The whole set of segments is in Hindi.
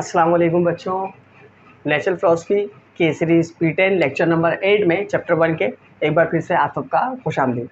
अस्सलाम वालेकुम बच्चों। नेचुरल फिलॉसफी की सीरीज़ P10 लेक्चर नंबर 8 में चैप्टर 1 के एक बार फिर से आप सबका खुशामदीद।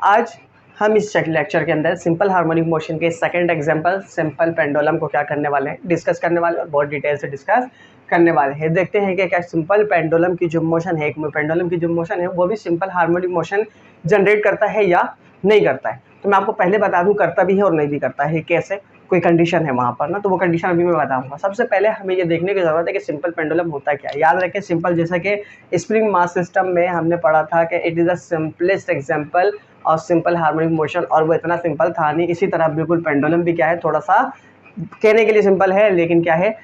आज हम इस लेक्चर के अंदर सिंपल हार्मोनिक मोशन के सेकंड एग्जांपल सिंपल पेंडुलम को क्या करने वाले हैं, डिस्कस करने वाले और बहुत डिटेल से डिस्कस करने वाले हैं। देखते हैं कि क्या सिंपल पेंडुलम की जो मोशन है, एक पेंडुलम की जो मोशन है वो भी सिंपल हार्मोनिक मोशन जनरेट करता है या नहीं करता है। तो मैं आपको पहले बता दूं करता भी है और नहीं भी करता है। कैसे, कोई कंडीशन है वहाँ पर ना, तो वो कंडीशन अभी मैं बताऊंगा। सबसे पहले हमें ये देखने की ज़रूरत है कि सिंपल पेंडुलम होता क्या है। याद रखें, सिंपल जैसा कि स्प्रिंग मास सिस्टम में हमने पढ़ा था कि it is the simplest example of simple harmonic motion, और वो इतना सिंपल था नहीं। इसी तरह बिल्कुल पेंडुलम भी क्या है, थोड़ा सा कहने के लिए सिंपल है लेकिन क्या है,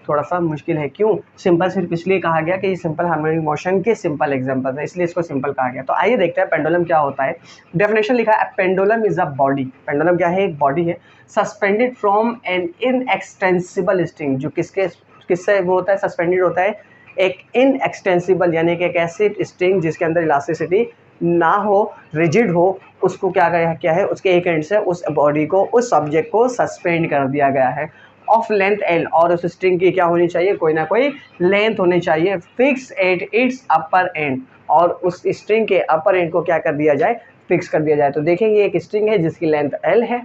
थोड़ा सा मुश्किल है। क्यों सिंपल? सिर्फ इसलिए कहा गया कि ये सिंपल हार्मोनिक मोशन के सिंपल एग्जांपल है, इसलिए इसको सिंपल कहा गया। तो आइए देखते हैं पेंडुलम क्या होता है। डेफिनेशन लिखा है, pendulum is a body. Pendulum क्या है? एक बॉडी है suspended from an inextensible string. जो किससे वो होता है, सस्पेंडेड होता है एक इनएक्सटेंसिबल यानी कि एक ऐसी स्ट्रिंग जिसके अंदर इलास्टिसिटी ना हो, रिजिड हो, उसको क्या है उसके एक एंड से उस बॉडी को, उस सब्जेक्ट को सस्पेंड कर दिया गया है ऑफ लेंथ एल, और उस स्ट्रिंग की क्या होनी चाहिए, कोई ना कोई लेंथ होनी चाहिए, fix at its upper and, और उस स्ट्रिंग के अपर एंड को क्या कर दिया जाए, फिक्स कर दिया जाए। तो देखेंगे एक स्ट्रिंग है जिसकी लेंथ एल है,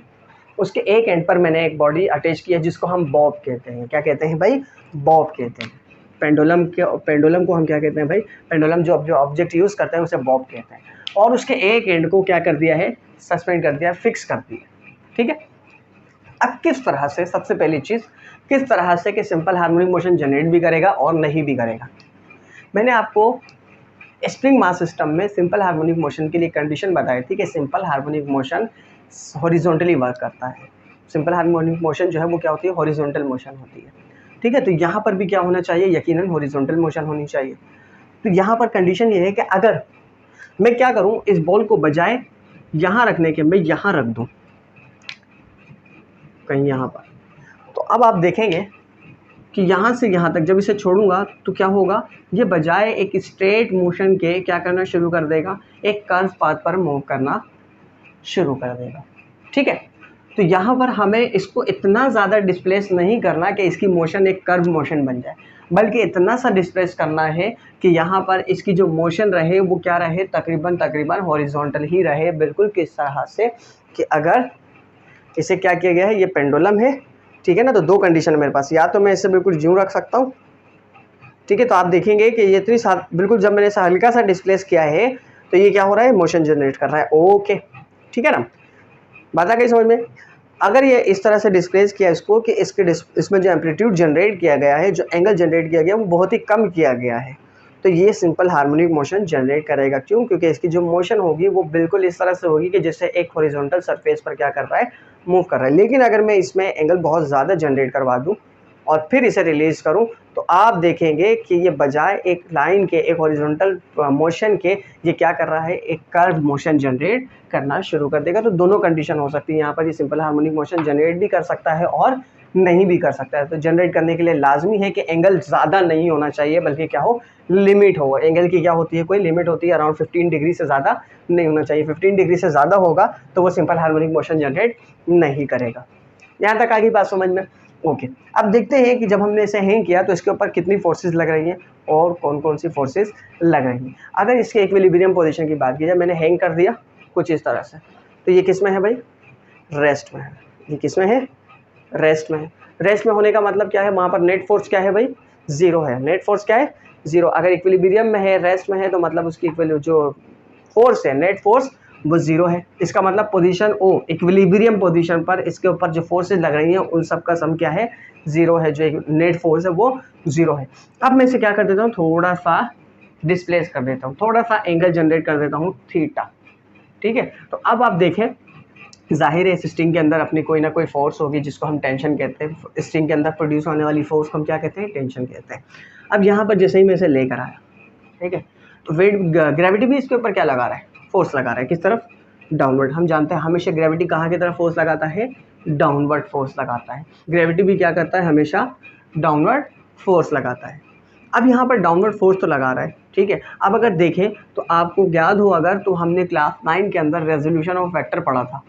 उसके एक एंड पर मैंने एक बॉडी अटैच की है जिसको हम बॉब कहते हैं। क्या कहते हैं भाई? बॉब कहते हैं। पेंडुलम को हम क्या कहते हैं भाई? पेंडुलम जो ऑब्जेक्ट यूज़ करते हैं उसे बॉब कहते हैं। और उसके एक एंड को क्या कर दिया है, सस्पेंड कर दिया, फिक्स कर दिया। ठीक है। अब किस तरह से, सबसे पहली चीज़, किस तरह से कि सिंपल हार्मोनिक मोशन जनरेट भी करेगा और नहीं भी करेगा। मैंने आपको स्प्रिंग मास सिस्टम में सिंपल हार्मोनिक मोशन के लिए कंडीशन बताई थी कि simple harmonic motion horizontally work करता है। सिंपल हार्मोनिक मोशन जो है वो क्या होती है, हॉरिजॉन्टल मोशन होती है। ठीक है। तो यहाँ पर भी क्या होना चाहिए, यकीनन हॉरिजॉन्टल मोशन होनी चाहिए। तो यहाँ पर कंडीशन ये है कि अगर मैं क्या करूँ, इस बॉल को बजाय यहाँ रखने के मैं यहाँ रख दूँ कहीं यहाँ पर, तो अब आप देखेंगे कि यहाँ से यहाँ तक जब इसे छोड़ूंगा तो क्या होगा, ये बजाय एक स्ट्रेट मोशन के क्या करना शुरू कर देगा, एक कर्व पाथ पर मूव करना शुरू कर देगा। ठीक है। तो यहाँ पर हमें इसको इतना ज़्यादा डिस्प्लेस नहीं करना कि इसकी मोशन एक कर्व मोशन बन जाए, बल्कि इतना सा डिस्प्लेस करना है कि यहाँ पर इसकी जो मोशन रहे वो क्या रहे, तकरीबन हॉरिजॉन्टल ही रहे। बिल्कुल किस तरह से कि अगर इसे क्या किया गया है, ये पेंडुलम है, ठीक है ना। तो दो कंडीशन है मेरे पास, या तो मैं इसे बिल्कुल यूं रख सकता हूँ, ठीक है। तो आप देखेंगे कि ये इतनी बिल्कुल जब मैंने इसे हल्का सा डिस्प्लेस किया है तो ये क्या हो रहा है, मोशन जनरेट कर रहा है। ओके, ठीक है ना, बात आ गई समझ में। अगर ये इस तरह से डिस्प्लेस किया इसको कि इसमें जो एम्पलीट्यूड जनरेट किया गया है, जो एंगल जनरेट किया गया है वो बहुत ही कम किया गया है, तो ये सिंपल हार्मोनिक मोशन जनरेट करेगा। क्यों? क्योंकि इसकी जो मोशन होगी वो बिल्कुल इस तरह से होगी कि जैसे एक हॉरिजॉन्टल सरफेस पर क्या कर रहा है, मूव कर रहा है। लेकिन अगर मैं इसमें एंगल बहुत ज़्यादा जनरेट करवा दूँ और फिर इसे रिलीज करूं तो आप देखेंगे कि ये बजाय एक लाइन के, एक हॉरिजॉन्टल मोशन के, ये क्या कर रहा है, एक कर्व मोशन जनरेट करना शुरू कर देगा। तो दोनों कंडीशन हो सकती है यहाँ पर, ये सिंपल हार्मोनिक मोशन जनरेट भी कर सकता है और नहीं भी कर सकता है। तो जनरेट करने के लिए लाजमी है कि एंगल ज़्यादा नहीं होना चाहिए, बल्कि क्या हो, लिमिट हो। एंगल की क्या होती है, कोई लिमिट होती है, अराउंड 15 डिग्री से ज़्यादा नहीं होना चाहिए। 15 डिग्री से ज़्यादा होगा तो वो सिंपल हार्मोनिक मोशन जनरेट नहीं करेगा। यहाँ तक आ गई बात समझ में? ओके। अब देखते हैं कि जब हमने इसे हैंग किया तो इसके ऊपर कितनी फोर्सेस लग रही हैं और कौन कौन सी फोर्सेस लग रही हैं। अगर इसके इक्विलिब्रियम पोजीशन की बात की जाए, मैंने हैंग कर दिया कुछ इस तरह से, तो ये किस में है भाई, रेस्ट में है। ये किस में है, रेस्ट में है। रेस्ट में होने का मतलब क्या है, वहाँ पर नेट फोर्स क्या है भाई, जीरो है। नेट फोर्स क्या है, जीरो। अगर इक्विलिब्रियम में है, रेस्ट में है, तो मतलब उसकी जो फोर्स है, नेट फोर्स, वो जीरो है। इसका मतलब पोजीशन ओ, इक्विलिब्रियम पोजीशन पर इसके ऊपर जो फोर्सेस लग रही हैं उन सब का सम क्या है, जीरो है। जो नेट फोर्स है वो जीरो है। अब मैं इसे क्या कर देता हूँ, थोड़ा सा डिस्प्लेस कर देता हूँ, थोड़ा सा एंगल जनरेट कर देता हूँ थीटा। ठीक है। तो अब आप देखें, जाहिर है स्ट्रिंग के अंदर अपनी कोई ना कोई फोर्स होगी जिसको हम टेंशन कहते हैं। स्ट्रिंग के अंदर प्रोड्यूस होने वाली फोर्स को हम क्या कहते हैं, टेंशन कहते हैं। अब यहाँ पर जैसे ही मैं इसे लेकर आया, ठीक है, तो वेट, ग्रेविटी भी इसके ऊपर क्या लगा रहा है, फोर्स लगा रहा है। किस तरफ, डाउनवर्ड। हम जानते हैं हमेशा ग्रेविटी कहाँ की तरफ फोर्स लगाता है, डाउनवर्ड फोर्स लगाता है। ग्रेविटी भी क्या करता है, हमेशा डाउनवर्ड फोर्स लगाता है। अब यहाँ पर डाउनवर्ड फोर्स तो लगा रहा है, ठीक है। अब अगर देखें तो आपको याद हो अगर, तो हमने क्लास 9 के अंदर रेजोल्यूशन ऑफ वेक्टर पढ़ा था,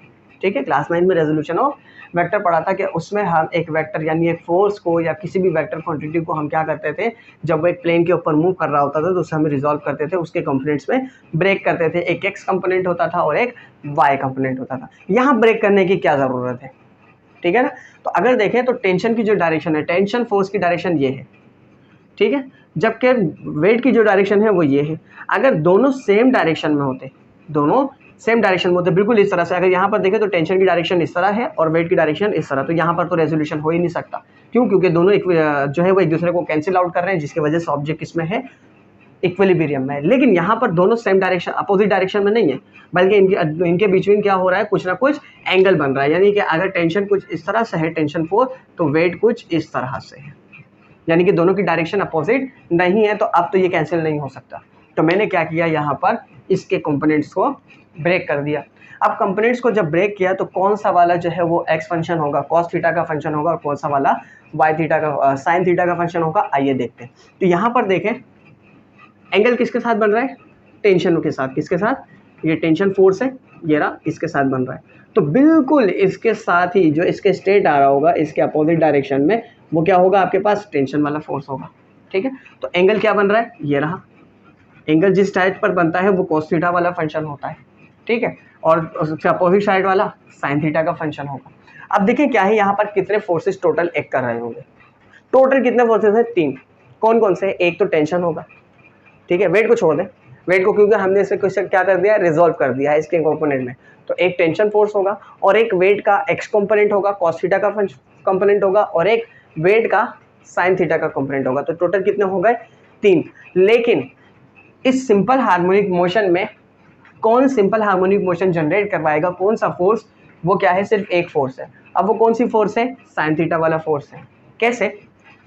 ठीक है, क्लास 9 में रेजोल्यूशन ऑफ वेक्टर पढ़ा था कि उसमें हम एक वेक्टर यानी एक फोर्स को या किसी भी वेक्टर क्वांटिटी को हम क्या करते थे, जब वो एक प्लेन के ऊपर मूव कर रहा होता था तो उसे हम रिजॉल्व करते थे, उसके कंपोनेंट्स में ब्रेक करते थे। एक एक्स कंपोनेंट होता था और एक वाई कंपोनेंट होता था। यहाँ ब्रेक करने की क्या ज़रूरत है, ठीक है ना। तो अगर देखें तो टेंशन की जो डायरेक्शन है, टेंशन फोर्स की डायरेक्शन ये है, ठीक है, जबकि वेट की जो डायरेक्शन है वो ये है। अगर दोनों सेम डायरेक्शन में होते, दोनों सेम डायरेक्शन में होते बिल्कुल इस तरह से, अगर यहाँ पर देखें तो टेंशन की डायरेक्शन इस तरह है और वेट की डायरेक्शन इस तरह, तो यहाँ पर तो रेजोल्यूशन हो ही नहीं सकता। क्यों? क्योंकि दोनों एक जो है वो एक दूसरे को कैंसिल आउट कर रहे हैं, जिसकी वजह से ऑब्जेक्ट इसमें है इक्विलिब्रियम में। लेकिन यहाँ पर दोनों सेम डायरेक्शन अपोजिट डायरेक्शन में नहीं है, बल्कि इनके बीच में क्या हो रहा है, कुछ ना कुछ एंगल बन रहा है। यानी कि अगर टेंशन कुछ इस तरह से है टेंशन फोर्स, तो वेट कुछ इस तरह से है, यानी कि दोनों की डायरेक्शन अपोजिट नहीं है। तो अब तो ये कैंसिल नहीं हो सकता। तो मैंने क्या किया, यहाँ पर इसके कंपोनेंट्स को ब्रेक कर दिया। अब कंपोनेंट्स को जब ब्रेक किया तो कौन सा वाला जो है वो एक्स फंक्शन होगा, कॉस थीटा का फंक्शन होगा, और कौन सा वाला वाई थीटा का साइन थीटा का फंक्शन होगा, आइए देखते हैं। तो यहाँ पर देखें एंगल किसके साथ बन रहा है, टेंशन के साथ। किसके साथ? ये टेंशन फोर्स है, ये रहा, इसके साथ बन रहा है। तो बिल्कुल इसके साथ ही जो इसके स्टेट आ रहा होगा, इसके अपोजिट डायरेक्शन में, वो क्या होगा, आपके पास टेंशन वाला फोर्स होगा, ठीक है। तो एंगल क्या बन रहा है, ये रहा। एंगल जिस साइड पर बनता है वो cos थीटा वाला फंक्शन होता है, ठीक है, और उसके अपोजिट साइड वाला sin थीटा का फंक्शन होगा। अब देखें क्या है, यहाँ पर कितने फोर्सेस टोटल एक्ट कर रहे होंगे। टोटल कितने फोर्सेस हैं, 3। कौन कौन से? एक तो टेंशन होगा, ठीक है, वेट को छोड़ दें, वेट को क्योंकि हमने इसे क्वेश्चन क्या कर दिया, रिजॉल्व कर दिया है इसके कंपोनेंट में। तो एक टेंशन फोर्स होगा और एक वेट का एक्स कंपोनेंट होगा, cos थीटा का कंपोनेंट होगा, और एक वेट का sin थीटा का कंपोनेंट होगा। तो टोटल कितने हो गए, 3। लेकिन इस सिंपल हार्मोनिक मोशन में कौन सिंपल हार्मोनिक मोशन जनरेट करवाएगा, कौन सा फोर्स, वो क्या है, सिर्फ एक फोर्स है। अब वो कौन सी फोर्स है, साइन थीटा वाला फोर्स है। कैसे?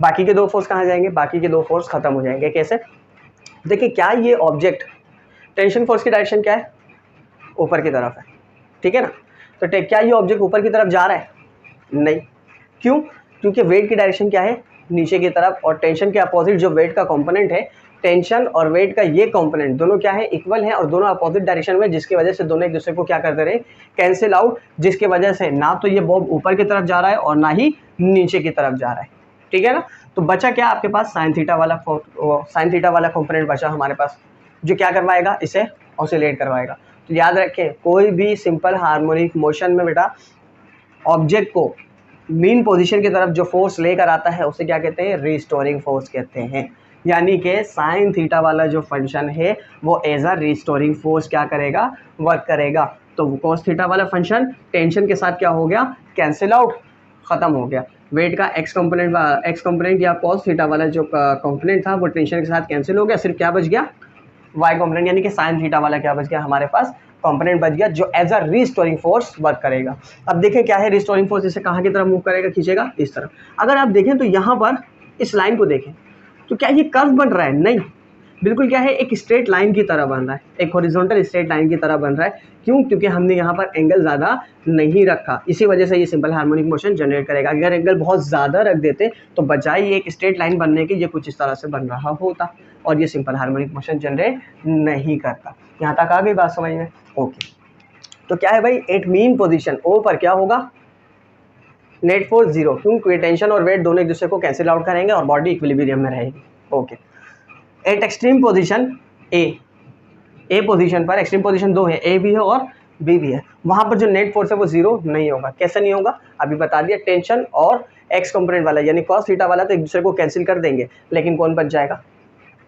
बाकी के 2 फोर्स कहाँ जाएंगे, बाकी के 2 फोर्स खत्म हो जाएंगे। कैसे? देखिए, क्या ये ऑब्जेक्ट टेंशन फोर्स की डायरेक्शन क्या है, ऊपर की तरफ है, ठीक है ना। तो क्या ये ऑब्जेक्ट ऊपर की तरफ जा रहा है, नहीं। क्यों? क्योंकि वेट की डायरेक्शन क्या है, नीचे की तरफ, और टेंशन के अपोजिट जो वेट का कंपोनेंट है, टेंशन और वेट का ये कंपोनेंट दोनों क्या है, इक्वल है, और दोनों अपोजिट डायरेक्शन में, जिसकी वजह से दोनों एक दूसरे को क्या करते रहे, कैंसिल आउट, जिसकी वजह से ना तो ये बॉब ऊपर की तरफ जा रहा है और ना ही नीचे की तरफ जा रहा है, ठीक है ना। तो बचा क्या आपके पास, साइन थीटा वाला कंपोनेंट बचा हमारे पास, जो क्या करवाएगा, इसे ऑसिलेट करवाएगा। तो याद रखें, कोई भी सिंपल हार्मोनिक मोशन में बेटा ऑब्जेक्ट को मीन पोजीशन की तरफ जो फोर्स लेकर आता है उसे क्या कहते हैं, रिस्टोरिंग फोर्स कहते हैं। यानी कि साइन थीटा वाला जो फंक्शन है वो एज अ रिस्टोरिंग फोर्स क्या करेगा, वर्क करेगा। तो cos थीटा वाला फंक्शन टेंशन के साथ क्या हो गया, कैंसिल आउट, खत्म हो गया। वेट का एक्स कंपोनेंट या cos थीटा वाला जो कंपोनेंट था वो टेंशन के साथ कैंसिल हो गया, सिर्फ क्या बच गया, वाई कंपोनेंट, यानी कि साइन थीटा वाला क्या बच गया, हमारे पास कंपोनेंट बच गया, जो as a restoring force work करेगा। अब देखें क्या है, रिस्टोरिंग फोर्स इसे कहाँ की तरफ मूव करेगा, खींचेगा इस तरफ। अगर आप देखें तो यहाँ पर इस लाइन को देखें तो क्या ये कर्व बन रहा है, नहीं, बिल्कुल क्या है, एक स्ट्रेट लाइन की तरह बन रहा है, एक हॉरिजॉन्टल स्ट्रेट लाइन की तरह बन रहा है। क्यों? क्योंकि हमने यहाँ पर एंगल ज़्यादा नहीं रखा, इसी वजह से ये सिंपल हार्मोनिक मोशन जनरेट करेगा। अगर एंगल बहुत ज़्यादा रख देते तो बजाय ये एक स्ट्रेट लाइन बनने के ये कुछ इस तरह से बन रहा होता और ये सिंपल हार्मोनिक मोशन जनरेट नहीं करता। यहाँ तक आ गई बात समझ में? ओके। तो क्या है भाई, एट मीन पोजिशन ओ पर क्या होगा, नेट फोर्स 0। क्यों? क्योंकि टेंशन और वेट दोनों एक दूसरे को कैंसिल आउट करेंगे और बॉडी इक्विलिब्रियम में रहेगी। Okay. Eight extreme position A position पर, एक्सट्रीम पोजीशन 2 है, ए भी है और बी भी है, वहाँ पर जो नेट फोर्स है वो 0 नहीं होगा। कैसे नहीं होगा, अभी बता दिया, टेंशन और एक्स कंपोनेंट वाला यानी cos थीटा वाला तो एक दूसरे को कैंसिल कर देंगे, लेकिन कौन बच जाएगा,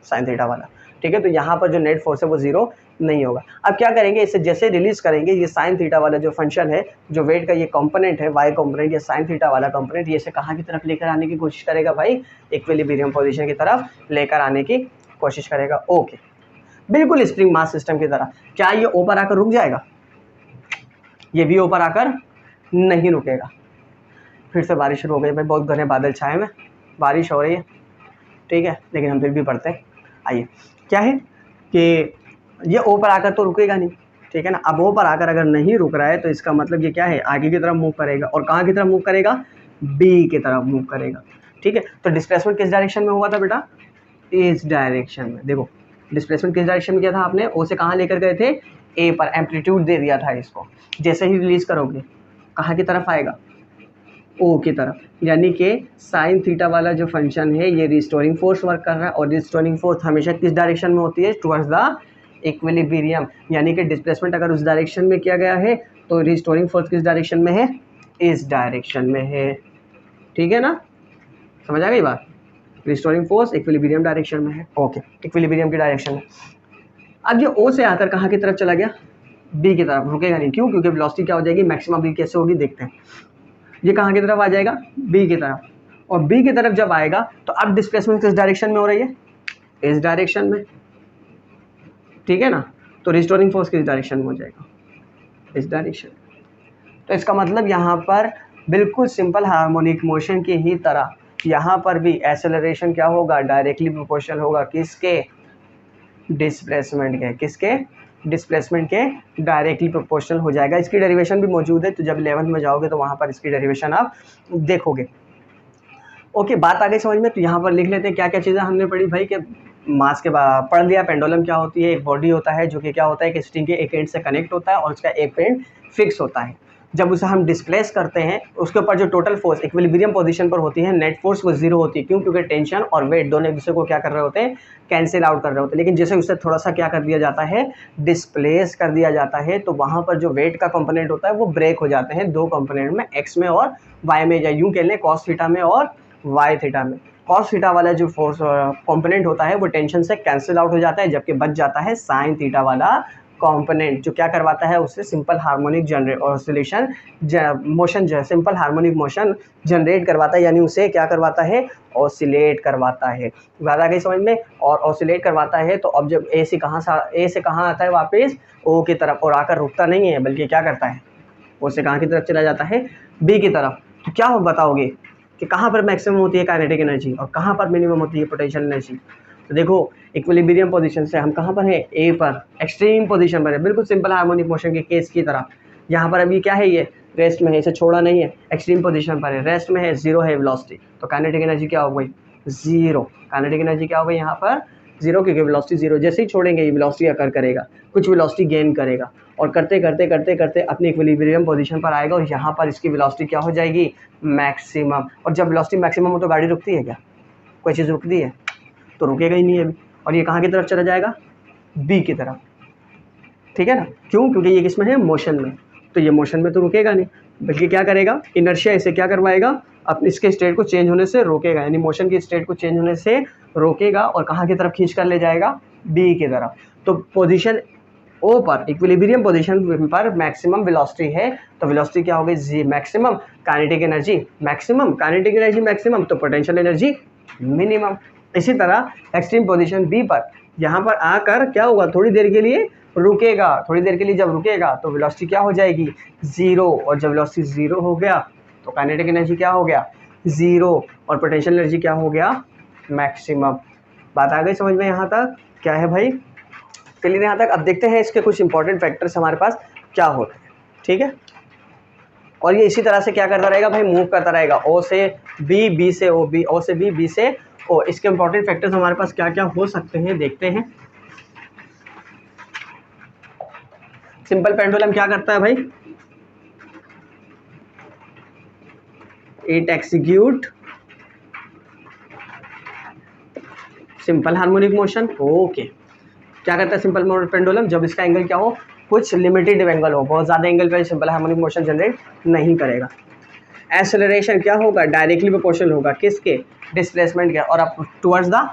साइन थीटा वाला, ठीक है। तो यहाँ पर जो नेट फोर्स है वो 0 नहीं होगा। अब क्या करेंगे, इसे जैसे रिलीज करेंगे, ये साइन थीटा वाला जो फंक्शन है, जो वेट का ये कंपोनेंट है, वाई कंपोनेंट या साइन थीटा वाला कंपोनेंट, ये इसे कहाँ की तरफ लेकर आने की कोशिश करेगा भाई, इक्विलिब्रियम पोजीशन की तरफ लेकर आने की कोशिश करेगा। ओके, बिल्कुल स्प्रिंग मास सिस्टम की तरह। क्या ये ऊपर आकर रुक जाएगा, ये भी ऊपर आकर नहीं रुकेगा। फिर से बारिश शुरू हो गई भाई, बहुत घने बादल छाए हुए, बारिश हो रही है, ठीक है, लेकिन हम फिर भी पढ़ते हैं। आइए, क्या है कि ये ऊपर आकर तो रुकेगा नहीं, ठीक है ना। अब ऊपर आकर अगर नहीं रुक रहा है तो इसका मतलब ये क्या है, आगे की तरफ मूव करेगा, और कहाँ की तरफ मूव करेगा, बी की तरफ मूव करेगा, ठीक है। तो डिस्प्लेसमेंट किस डायरेक्शन में हुआ था बेटा, इस डायरेक्शन में। देखो डिस्प्लेसमेंट किस डायरेक्शन में किया था आपने, ओ से कहाँ लेकर गए थे, ए पर, एम्पलीट्यूड दे दिया था इसको। जैसे ही रिलीज करोगे कहाँ की तरफ आएगा, ओ की तरफ, यानी कि साइन थीटा वाला जो फंक्शन है ये रिस्टोरिंग फोर्स वर्क कर रहा है, और रिस्टोरिंग फोर्स हमेशा किस डायरेक्शन में होती है, टुवर्ड्स द इक्विलिब्रियम, यानी कि डिस्प्लेसमेंट अगर उस डायरेक्शन में किया गया है तो रिस्टोरिंग फोर्स किस डायरेक्शन में है, इस डायरेक्शन में है। ठीक है ना, समझ आ गई बात, रिस्टोरिंग फोर्स इक्विलिब्रियम डायरेक्शन में है, ओके, इक्विलिब्रियम की डायरेक्शन में। अब ये ओ से आकर कहाँ की तरफ चला गया, बी की तरफ, रुकेगा नहीं, क्यों, क्योंकि वेलोसिटी क्या हो जाएगी, मैक्सिमम बी कैसे होगी देखते हैं। ये कहाँ की तरफ आ जाएगा, बी की तरफ, और बी की तरफ जब आएगा तो अब डिस्प्लेसमेंट किस डायरेक्शन में हो रही है, इस डायरेक्शन में। ठीक है ना, तो रिस्टोरिंग फोर्स किस डायरेक्शन में हो जाएगा, इस डायरेक्शन। तो इसका मतलब यहाँ पर बिल्कुल सिंपल हार्मोनिक मोशन की ही तरह यहाँ पर भी एक्सेलरेशन क्या होगा, डायरेक्टली प्रोपोर्शनल होगा किसके, डिस्प्लेसमेंट के, किसके, डिस्प्लेसमेंट के डायरेक्टली प्रोपोर्शनल हो जाएगा। इसकी डेरिवेशन भी मौजूद है, तो जब 11th में जाओगे तो वहाँ पर इसकी डेरिवेशन आप देखोगे। ओके, बात आ गई समझ में। तो यहाँ पर लिख लेते हैं क्या क्या चीज़ें हमने पढ़ी भाई, कि मास के बाद पढ़ लिया, पेंडुलम क्या होती है, एक बॉडी होता है जो कि क्या होता है कि स्ट्रिंग के एक एंड से कनेक्ट होता है और उसका एक एंड फिक्स होता है। जब उसे हम डिस्प्लेस करते हैं उसके ऊपर जो टोटल फोर्स इक्विलिब्रियम पोजीशन पर होती है, नेट फोर्स वो जीरो होती है, क्यों, क्योंकि टेंशन और वेट दोनों एक दूसरे को क्या कर रहे होते हैं, कैंसिल आउट कर रहे होते हैं। लेकिन जैसे उससे थोड़ा सा क्या कर दिया जाता है, डिस्प्लेस कर दिया जाता है, तो वहाँ पर जो वेट का कंपोनेंट होता है वो ब्रेक हो जाते हैं दो कंपोनेंट में, एक्स में और वाई में, या यूँ कह लें कॉस थीटा में और वाई थीटा में। कॉस थीटा वाला जो फोर्स कंपोनेंट होता है वो टेंशन से कैंसिल आउट हो जाता है, जबकि बच जाता है साइन थीटा वाला कंपोनेंट, जो क्या करवाता है, उससे simple harmonic generate oscillation motion जो है, सिंपल हार्मोनिक मोशन जनरेट करवाता है, यानी उसे क्या करवाता है, ऑसिलेट करवाता है। बात आ गई समझ में। और ऑसिलेट करवाता है तो अब जब ए से कहाँ आता है वापस, ओ की तरफ, और आकर रुकता नहीं है बल्कि क्या करता है, ओ से कहाँ की तरफ चला जाता है, बी की तरफ। तो क्या हो बताओगे कि कहाँ पर मैक्सिमम होती है काइनेटिक एनर्जी और कहाँ पर मिनिमम होती है पोटेंशियल एनर्जी। तो देखो इक्विलिब्रियम पोजीशन से हम कहाँ पर हैं, ए पर, एक्सट्रीम पोजीशन पर है, बिल्कुल सिंपल हार्मोनिक मोशन के केस की तरह। यहाँ पर अभी क्या है, ये रेस्ट में है, इसे छोड़ा नहीं है, एक्सट्रीम पोजीशन पर है, रेस्ट में है, जीरो है वेलोसिटी, तो काइनेटिक एनर्जी क्या हो गई, जीरो। काइनेटिक एनर्जी क्या हो गई यहाँ पर, जीरो, क्योंकि वेलोसिटी जीरो। जैसे ही छोड़ेंगे ये वेलोसिटी अकर करेगा, कुछ वेलोसिटी गेन करेगा, और करते करते करते करते अपनी इक्विलिब्रियम पोजीशन पर आएगा, और यहाँ पर इसकी वेलोसिटी क्या हो जाएगी, मैक्सिमम। और जब वेलोसिटी मैक्सिमम हो तो गाड़ी रुकती है क्या, कोई चीज़ रुकती है, तो रुकेगा ही नहीं अभी। और ये कहाँ की तरफ चला जाएगा, बी की तरफ। ठीक है ना, क्यों, क्योंकि ये किसमें है, मोशन में, तो ये मोशन में तो रुकेगा नहीं, बल्कि क्या करेगा, इनर्शिया इसे क्या करवाएगा, अपने इसके स्टेट को चेंज होने से रोकेगा, यानी मोशन की स्टेट को चेंज होने से रोकेगा, और कहाँ की तरफ खींच कर ले जाएगा, बी की तरफ। तो पोजीशन ओ पर, इक्विलिब्रियम पोजीशन पर मैक्सिमम वेलोसिटी है, तो वेलोसिटी क्या हो गई, जी maximum, kinetic energy maximum, kinetic energy maximum, तो पोटेंशियल एनर्जी मिनिमम। इसी तरह एक्सट्रीम पोजीशन बी पर, यहाँ पर आकर क्या होगा, थोड़ी देर के लिए रुकेगा, थोड़ी देर के लिए जब रुकेगा तो वेलोसिटी क्या हो जाएगी, जीरो, और जब वेलोसिटी जीरो हो गया तो काइनेटिक एनर्जी क्या हो गया, जीरो, और पोटेंशियल एनर्जी क्या हो गया, मैक्सिमम। बात आ गई समझ में यहाँ तक, क्या है भाई, क्लियर यहाँ तक। अब देखते हैं इसके कुछ इंपॉर्टेंट फैक्टर्स हमारे पास क्या होते हैं। ठीक है, और ये इसी तरह से क्या करता रहेगा भाई, मूव करता रहेगा, ओ से बी, बी से ओ, बी, ओ से बी, बी से ओ। इसके इंपॉर्टेंट फैक्टर्स हमारे पास क्या क्या हो सकते हैं देखते हैं। सिंपल पेंडुलम क्या करता है भाई, it execute simple harmonic motion. Okay, क्या करता है सिंपल पेंडुलम, जब इसका एंगल क्या हो, कुछ लिमिटेड एंगल हो, बहुत ज़्यादा एंगल पर सिंपल हार्मोनिक मोशन जनरेट नहीं करेगा। एक्सेलरेशन क्या होगा, डायरेक्टली प्रोपोर्शनल होगा किसके, डिस्प्लेसमेंट के, और अब टुवर्ड्स द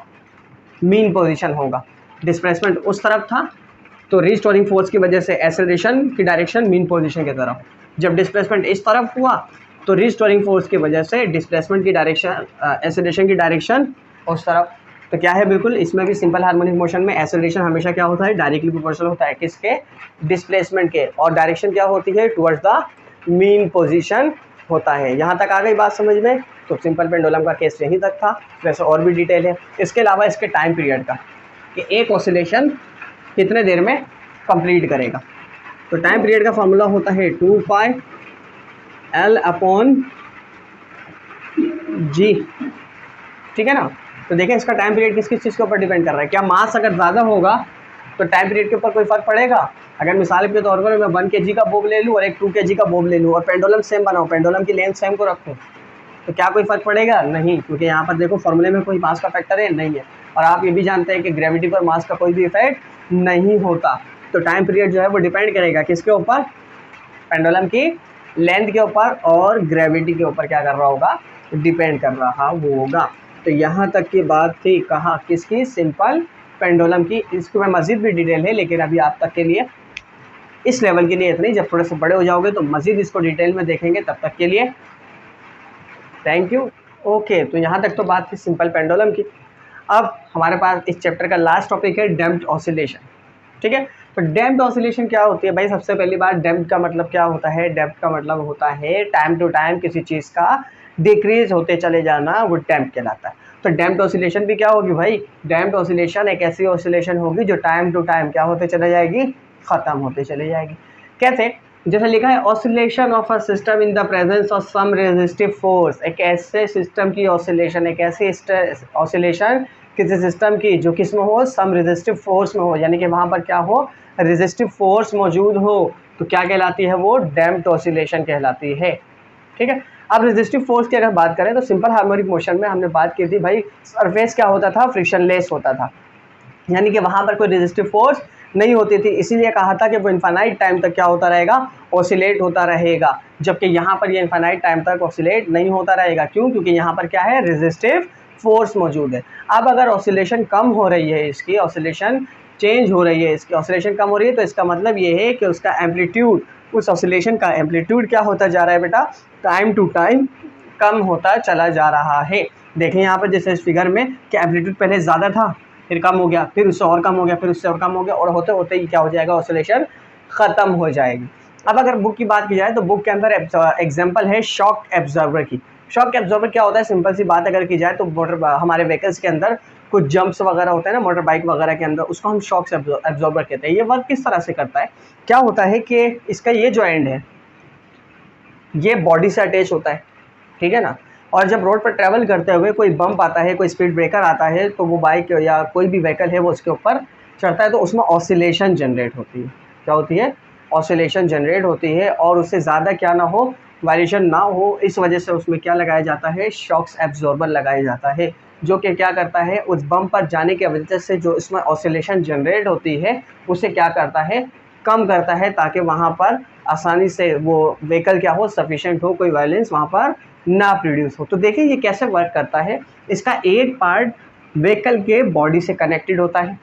मीन पोजीशन होगा। डिस्प्लेसमेंट उस तरफ था तो रिस्टोरिंग फोर्स की वजह से एक्सेलरेशन की डायरेक्शन मीन पोजीशन की तरफ। जब डिस्प्लेसमेंट इस तरफ हुआ तो रिस्टोरिंग फोर्स की वजह से डिस्प्लेसमेंट की डायरेक्शन, एक्सेलरेशन की डायरेक्शन उस तरफ। तो क्या है, बिल्कुल इसमें भी सिंपल हार्मोनिक मोशन में एक्सेलरेशन हमेशा क्या होता है, डायरेक्टली प्रोपोर्शनल होता है किसके, डिस्प्लेसमेंट के, और डायरेक्शन क्या होती है, टुवर्ड्स द मीन पोजीशन होता है। यहाँ तक आ गई बात समझ में। तो सिंपल पेंडुलम का केस यहीं तक था, वैसे और भी डिटेल है। इसके अलावा इसके टाइम पीरियड का, कि एक ऑसिलेशन कितने देर में कंप्लीट करेगा। तो टाइम पीरियड का फॉर्मूला होता है 2πL/g। ठीक है ना। तो देखें इसका टाइम पीरियड किस किस चीज़ के ऊपर डिपेंड कर रहा है। क्या मास अगर ज़्यादा होगा तो टाइम पीरियड के ऊपर कोई फ़र्क पड़ेगा, अगर मिसाल के तौर पर मैं 1 kg का बोब ले लूँ और एक 2 kg का बोब ले लूँ और पेंडुलम सेम बनाऊँ, पेंडुलम की लेंथ सेम को रखूँ, तो क्या कोई फ़र्क पड़ेगा? नहीं, क्योंकि यहाँ पर देखो फॉर्मूले में कोई मास का फैक्टर है नहीं है, और आप ये भी जानते हैं कि ग्रेविटी पर मास का कोई भी इफेक्ट नहीं होता। तो टाइम पीरियड जो है वो डिपेंड करेगा किसके ऊपर? पेंडुलम की लेंथ के ऊपर और ग्रेविटी के ऊपर क्या कर रहा होगा? डिपेंड कर रहा होगा। तो यहाँ तक की बात थी, कहाँ किसकी? सिंपल पेंडुलम की। इसको मैं मज़ीद भी डिटेल है, लेकिन अभी आप तक के लिए इस लेवल के लिए इतनी, जब थोड़े से बड़े हो जाओगे तो मज़ीद इसको डिटेल में देखेंगे। तब तक के लिए थैंक यू। ओके, तो यहाँ तक तो बात थी सिंपल पेंडुलम की। अब हमारे पास इस चैप्टर का लास्ट टॉपिक है डैम्प्ड ऑसिलेशन। ठीक है, तो डैम्प्ड ऑसिलेशन क्या होती है भाई? सबसे पहली बात, डैम्प्ड का मतलब क्या होता है? डैम्प्ड का मतलब होता है टाइम टू टाइम किसी चीज़ का डिक्रीज होते चले जाना, वो डैम्प्ड कहलाता है। तो डैम्प्ड ऑसिलेशन भी क्या होगी भाई? डैम्प्ड ऑसिलेशन एक ऐसी ऑसिलेशन होगी जो टाइम टू टाइम क्या होते चले जाएगी? ख़त्म होते चले जाएगी। कैसे? जैसे लिखा है oscillation of a system in the presence of some resistive force. एक ऐसे सिस्टम की ऑसिलेशन, एक ऐसी ऑसिलेशन किसी सिस्टम की जो किस में हो? सम रेजिस्टिव फोर्स में हो, यानी कि वहाँ पर क्या हो? रेजिस्टिव फोर्स मौजूद हो, तो क्या कहलाती है वो? डैम्प्ड ऑसिलेशन कहलाती है। ठीक है, अब रेजिस्टिव फोर्स की अगर बात करें तो सिंपल हार्मोनिक मोशन में हमने बात की थी भाई, सरफेस क्या होता था? फ्रिक्शनलेस होता था, यानी कि वहाँ पर कोई रेजिस्टिव फोर्स नहीं होती थी, इसीलिए कहा था कि वो इनफाइनाइट टाइम तक क्या होता रहेगा? ऑसिलेट होता रहेगा। जबकि यहाँ पर ये इनफाइनाइट टाइम तक ऑसिलेट नहीं होता रहेगा। क्यों? क्योंकि यहाँ पर क्या है? रेजिस्टिव फोर्स मौजूद है। अब अगर ऑसिलेशन कम हो रही है, इसकी ऑसिलेशन चेंज हो रही है, इसकी ऑसिलेशन कम हो रही है, तो इसका मतलब ये है कि उसका एम्पलीट्यूड, उस ऑसिलेशन का एम्पलीट्यूड क्या होता जा रहा है बेटा? टाइम टू टाइम कम होता चला जा रहा है। देखें यहाँ पर जैसे इस फिगर में कि एम्पलीट्यूड पहले ज़्यादा था, फिर कम हो गया, फिर उससे और कम हो गया, फिर उससे और कम हो गया, और होते होते ही क्या हो जाएगा? ऑसिलेशन ख़त्म हो जाएगी। अब अगर बुक की बात की जाए तो बुक के अंदर एग्जांपल है शॉक एब्जॉर्बर की। शॉक एब्जॉर्बर क्या होता है? सिंपल सी बात अगर की जाए तो मोटर, हमारे व्हीकल्स के अंदर कुछ जंप्स वगैरह होते हैं ना, मोटर बाइक वगैरह के अंदर, उसको हम शॉक एब्जॉर्बर कहते हैं। ये वर्क किस तरह से करता है? क्या होता है कि इसका ये जो एंड है ये बॉडी से अटैच होता है, ठीक है ना, और जब रोड पर ट्रैवल करते हुए कोई बम्प आता है, कोई स्पीड ब्रेकर आता है, तो वो बाइक या कोई भी व्हीकल है वो उसके ऊपर चढ़ता है, तो उसमें ऑसिलेशन जनरेट होती है। क्या होती है? ऑसिलेशन जनरेट होती है, और उससे ज़्यादा क्या ना हो? वाइब्रेशन ना हो, इस वजह से उसमें क्या लगाया जाता है? शॉक्स एब्जॉर्बर लगाया जाता है, जो कि क्या करता है? उस बम्प पर जाने की वजह से जो इसमें ऑसिलेशन जनरेट होती है उसे क्या करता है? कम करता है, ताकि वहाँ पर आसानी से वो व्हीकल क्या हो? सफिशेंट हो, कोई वायलेंस वहाँ पर ना प्रोड्यूस हो। तो देखिए ये कैसे वर्क करता है। इसका एक पार्ट व्हीकल के बॉडी से कनेक्टेड होता है,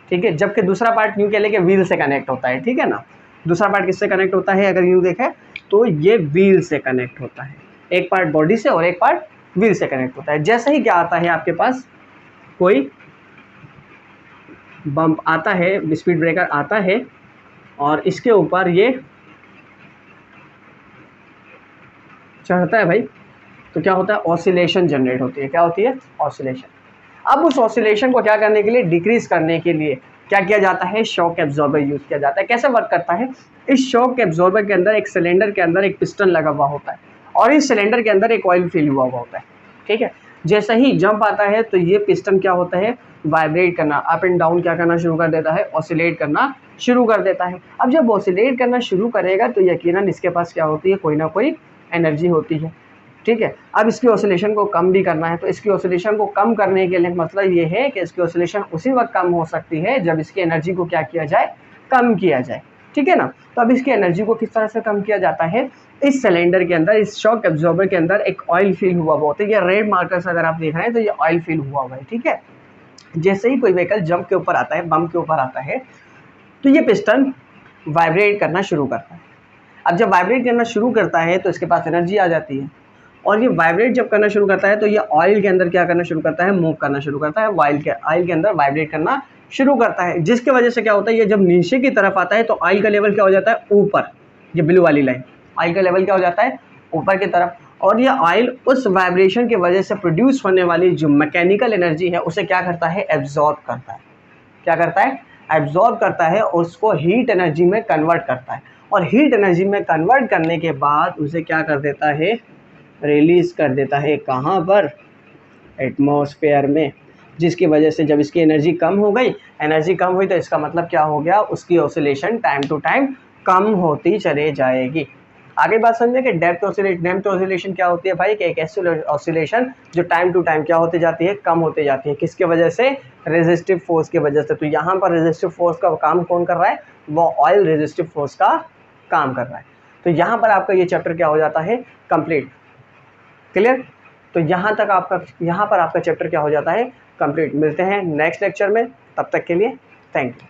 ठीक है, जबकि दूसरा पार्ट यूँ कह लें कि व्हील से कनेक्ट होता है, ठीक है ना। दूसरा पार्ट किससे कनेक्ट होता है? अगर यूँ देखें तो ये व्हील से कनेक्ट होता है। एक पार्ट बॉडी से और एक पार्ट व्हील से कनेक्ट होता है। जैसे ही क्या आता है आपके पास, कोई बम्प आता है, स्पीड ब्रेकर आता है, और इसके ऊपर ये चढ़ता है भाई, तो क्या होता है? ऑसिलेशन जनरेट होती है। क्या होती है? ऑसिलेशन। अब उस ऑसिलेशन को क्या करने के लिए? डिक्रीज करने के लिए क्या किया जाता है? शॉक एब्जॉर्बर यूज़ किया जाता है। कैसे वर्क करता है? इस शॉक एब्जॉर्बर के अंदर एक सिलेंडर के अंदर एक पिस्टन लगा हुआ होता है, और इस सिलेंडर के अंदर एक ऑयल फिल हुआ होता है, ठीक है। जैसे ही जंप आता है तो ये पिस्टन क्या होता है? वाइब्रेट करना, अप एंड डाउन क्या करना शुरू कर देता है? ऑसिलेट करना शुरू कर देता है। अब जब ऑसिलेट करना शुरू करेगा तो यकीनन इसके पास क्या होती है? कोई ना कोई एनर्जी होती है, ठीक है। अब इसकी ऑसिलेशन को कम भी करना है, तो इसकी ऑसिलेशन को कम करने के लिए मतलब ये है कि इसकी ऑसिलेशन उसी वक्त कम हो सकती है जब इसकी एनर्जी को क्या किया जाए? कम किया जाए, ठीक है ना। तो अब इसकी एनर्जी को किस तरह से कम किया जाता है? इस सिलेंडर के अंदर, इस शॉक एब्जॉर्बर के अंदर एक ऑयल फिल हुआ होता है। ये रेड मार्कर्स अगर आप देख रहे हैं तो ये ऑयल फिल हुआ हुआ है, ठीक है। जैसे ही कोई व्हीकल जंप के ऊपर आता है, बम्प के ऊपर आता है, तो ये पिस्टन वाइब्रेट करना शुरू करता है। अब जब वाइब्रेट करना शुरू करता है तो इसके पास एनर्जी आ जाती है, और ये वाइब्रेट जब करना शुरू करता है तो ये ऑयल के अंदर क्या करना शुरू करता है? मूव करना शुरू करता है, ऑयल के अंदर वाइब्रेट करना शुरू करता है, जिसकी वजह से क्या होता है? ये जब नीचे की तरफ आता है तो ऑयल का लेवल क्या हो जाता है? ऊपर। ये ब्लू वाली लाइन, ऑयल का लेवल क्या हो जाता है? ऊपर की तरफ। और ये ऑयल उस वाइब्रेशन की वजह से प्रोड्यूस होने वाली जो मैकेनिकल एनर्जी है उसे क्या करता है? एब्जॉर्ब करता है। क्या करता है? एब्जॉर्ब करता है, और उसको हीट एनर्जी में कन्वर्ट करता है, और हीट एनर्जी में कन्वर्ट करने के बाद उसे क्या कर देता है? रिलीज़ कर देता है। कहाँ पर? एटमॉस्फेयर में। जिसकी वजह से जब इसकी एनर्जी कम हो गई, एनर्जी कम हुई तो इसका मतलब क्या हो गया, उसकी ऑसिलेशन टाइम टू टाइम कम होती चले जाएगी। आगे बात समझे कि डेप्थ ऑसिलेशन क्या होती है भाई, कि एक ऐसी ऑसिलेशन जो टाइम टू टाइम क्या होती जाती है, कम होती जाती है। किसके वजह से, रेजिस्टिव फोर्स की वजह से। तो यहाँ पर रेजिस्टिव फोर्स का काम कौन कर रहा है, वो ऑयल रेजिस्टिव फोर्स का काम कर रहा है। तो यहाँ पर आपका ये चैप्टर क्या हो जाता है, कंप्लीट। क्लियर। तो यहाँ पर आपका चैप्टर क्या हो जाता है, कंप्लीट। मिलते हैं नेक्स्ट लेक्चर में, तब तक के लिए थैंक यू।